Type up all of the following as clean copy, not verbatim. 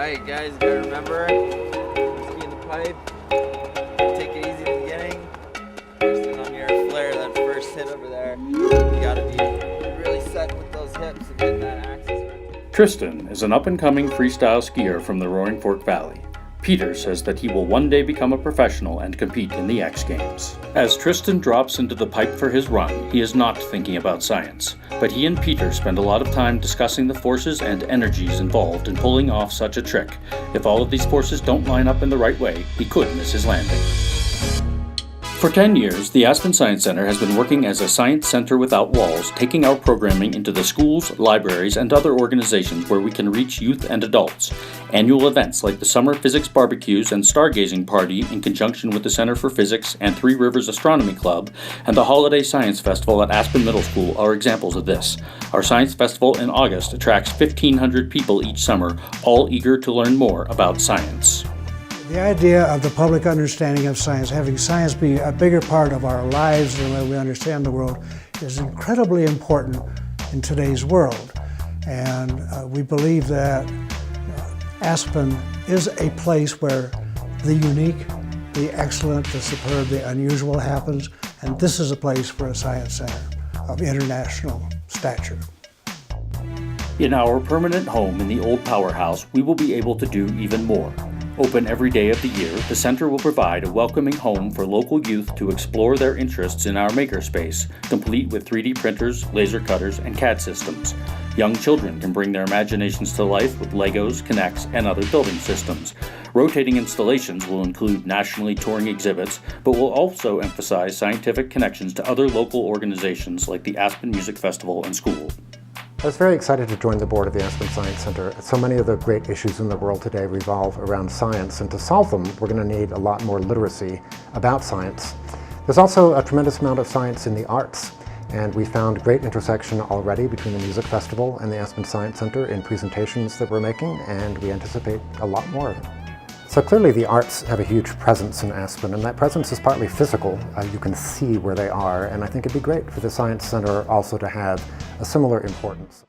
Alright guys, gotta remember, ski in the pipe, take it easy in the beginning, first on your flare, that first hit over there, you gotta be really set with those hips and getting that axis right. Tristan is an up-and-coming freestyle skier from the Roaring Fork Valley. Peter says that he will one day become a professional and compete in the X Games. As Tristan drops into the pipe for his run, he is not thinking about science, but he and Peter spend a lot of time discussing the forces and energies involved in pulling off such a trick. If all of these forces don't line up in the right way, he could miss his landing. For 10 years, the Aspen Science Center has been working as a science center without walls, taking our programming into the schools, libraries, and other organizations where we can reach youth and adults. Annual events like the Summer Physics Barbecues and Stargazing Party in conjunction with the Center for Physics and Three Rivers Astronomy Club, and the Holiday Science Festival at Aspen Middle School are examples of this. Our Science Festival in August attracts 1,500 people each summer, all eager to learn more about science. The idea of the public understanding of science, having science be a bigger part of our lives and the way we understand the world, is incredibly important in today's world. And we believe that Aspen is a place where the unique, the excellent, the superb, the unusual happens, and this is a place for a science center of international stature. In our permanent home in the old powerhouse, we will be able to do even more. Open every day of the year, the center will provide a welcoming home for local youth to explore their interests in our makerspace, complete with 3D printers, laser cutters, and CAD systems. Young children can bring their imaginations to life with Legos, Kinects, and other building systems. Rotating installations will include nationally touring exhibits, but will also emphasize scientific connections to other local organizations like the Aspen Music Festival and School. I was very excited to join the board of the Aspen Science Center. So many of the great issues in the world today revolve around science, and to solve them, we're going to need a lot more literacy about science. There's also a tremendous amount of science in the arts, and we found great intersection already between the Music Festival and the Aspen Science Center in presentations that we're making, and we anticipate a lot more of it. So clearly the arts have a huge presence in Aspen, and that presence is partly physical. You can see where they are, and I think it'd be great for the Science Center also to have a similar importance.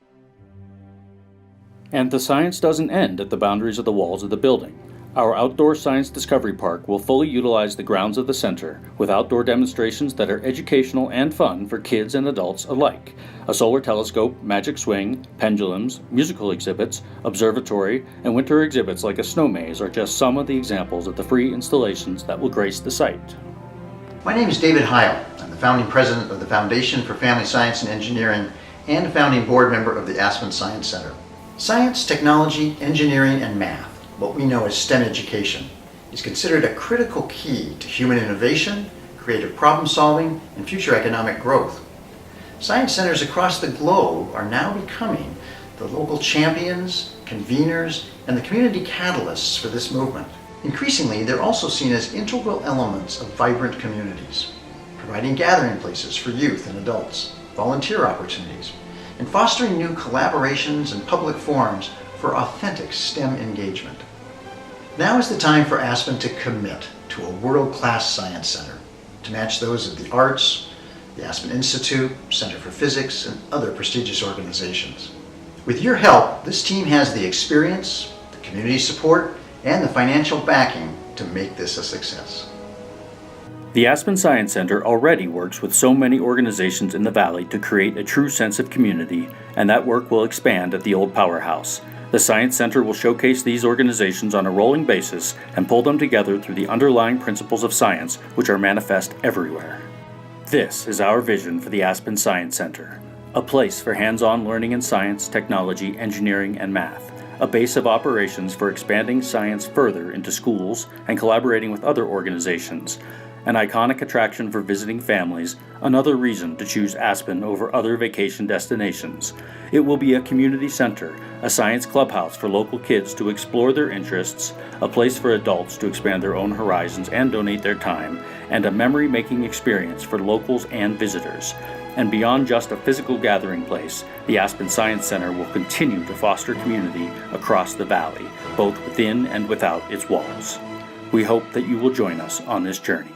And the science doesn't end at the boundaries of the walls of the building. Our outdoor science discovery park will fully utilize the grounds of the center with outdoor demonstrations that are educational and fun for kids and adults alike. A solar telescope, magic swing, pendulums, musical exhibits, observatory, and winter exhibits like a snow maze are just some of the examples of the free installations that will grace the site. My name is David Heil. I'm the founding president of the Foundation for Family Science and Engineering and a founding board member of the Aspen Science Center. Science, technology, engineering, and math, what we know as STEM education, is considered a critical key to human innovation, creative problem solving, and future economic growth. Science centers across the globe are now becoming the local champions, conveners, and the community catalysts for this movement. Increasingly, they're also seen as integral elements of vibrant communities, providing gathering places for youth and adults, volunteer opportunities, and fostering new collaborations and public forums for authentic STEM engagement. Now is the time for Aspen to commit to a world-class science center to match those of the arts, the Aspen Institute, Center for Physics, and other prestigious organizations. With your help, this team has the experience, the community support, and the financial backing to make this a success. The Aspen Science Center already works with so many organizations in the Valley to create a true sense of community, and that work will expand at the old powerhouse. The Science Center will showcase these organizations on a rolling basis and pull them together through the underlying principles of science, which are manifest everywhere. This is our vision for the Aspen Science Center, a place for hands-on learning in science, technology, engineering, and math, a base of operations for expanding science further into schools and collaborating with other organizations, an iconic attraction for visiting families, another reason to choose Aspen over other vacation destinations. It will be a community center, a science clubhouse for local kids to explore their interests, a place for adults to expand their own horizons and donate their time, and a memory-making experience for locals and visitors. And beyond just a physical gathering place, the Aspen Science Center will continue to foster community across the Valley, both within and without its walls. We hope that you will join us on this journey.